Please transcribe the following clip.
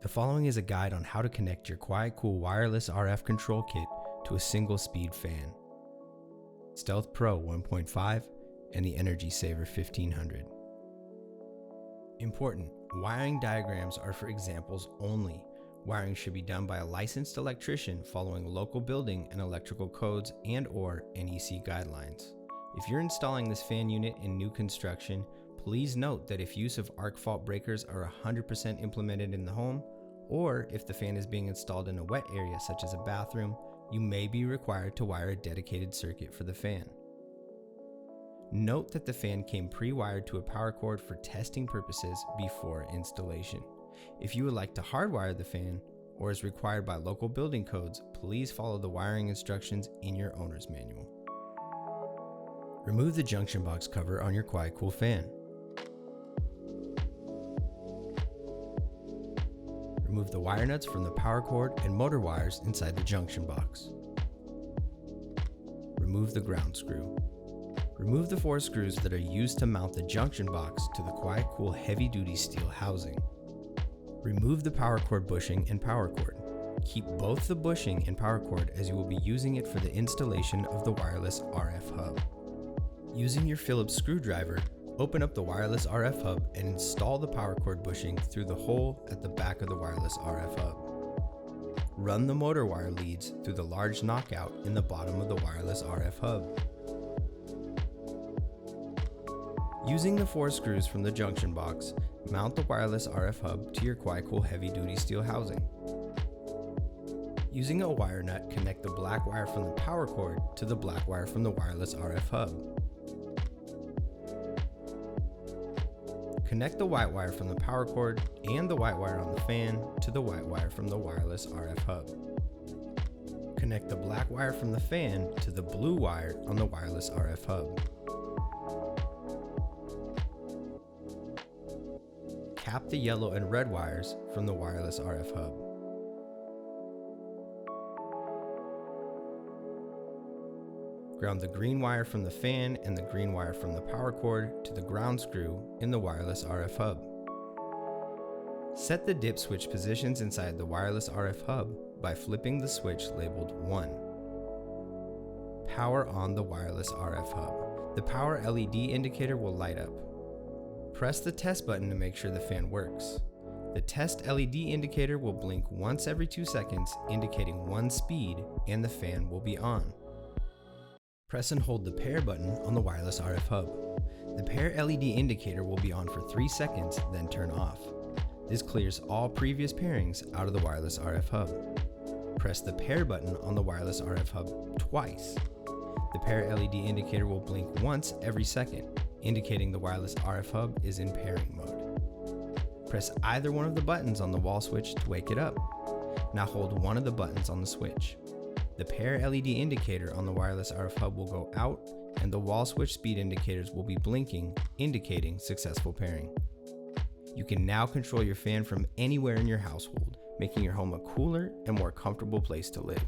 The following is a guide on how to connect your QuietCool wireless RF control kit to a single speed fan, Stealth Pro 1.5 and the Energy Saver 1500. Important: wiring diagrams are for examples only. Wiring should be done by a licensed electrician following local building and electrical codes and/or NEC guidelines. If you're installing this fan unit in new construction, please note that if use of arc fault breakers are 100% implemented in the home, or if the fan is being installed in a wet area such as a bathroom, you may be required to wire a dedicated circuit for the fan. Note that the fan came pre-wired to a power cord for testing purposes before installation. If you would like to hardwire the fan, or is required by local building codes, please follow the wiring instructions in your owner's manual. Remove the junction box cover on your QuietCool fan. Remove the wire nuts from the power cord and motor wires inside the junction box. Remove the ground screw. Remove the 4 screws that are used to mount the junction box to the QuietCool heavy-duty steel housing. Remove the power cord bushing and power cord. Keep both the bushing and power cord as you will be using it for the installation of the wireless RF hub. Using your Phillips screwdriver, open up the wireless RF hub and install the power cord bushing through the hole at the back of the wireless RF hub. Run the motor wire leads through the large knockout in the bottom of the wireless RF hub. Using the 4 screws from the junction box, mount the wireless RF hub to your QuietCool heavy-duty steel housing. Using a wire nut, connect the black wire from the power cord to the black wire from the wireless RF hub. Connect the white wire from the power cord and the white wire on the fan to the white wire from the wireless RF hub. Connect the black wire from the fan to the blue wire on the wireless RF hub. Cap the yellow and red wires from the wireless RF hub. Ground the green wire from the fan and the green wire from the power cord to the ground screw in the wireless RF hub. Set the dip switch positions inside the wireless RF hub by flipping the switch labeled 1. Power on the wireless RF hub. The power LED indicator will light up. Press the test button to make sure the fan works. The test LED indicator will blink once every 2 seconds, indicating 1 speed, and the fan will be on. Press and hold the pair button on the wireless RF hub. The pair LED indicator will be on for 3 seconds, then turn off. This clears all previous pairings out of the wireless RF hub. Press the pair button on the wireless RF hub twice. The pair LED indicator will blink once every second, indicating the wireless RF hub is in pairing mode. Press either one of the buttons on the wall switch to wake it up. Now hold one of the buttons on the switch. The pair LED indicator on the wireless RF hub will go out and the wall switch speed indicators will be blinking, indicating successful pairing. You can now control your fan from anywhere in your household, making your home a cooler and more comfortable place to live.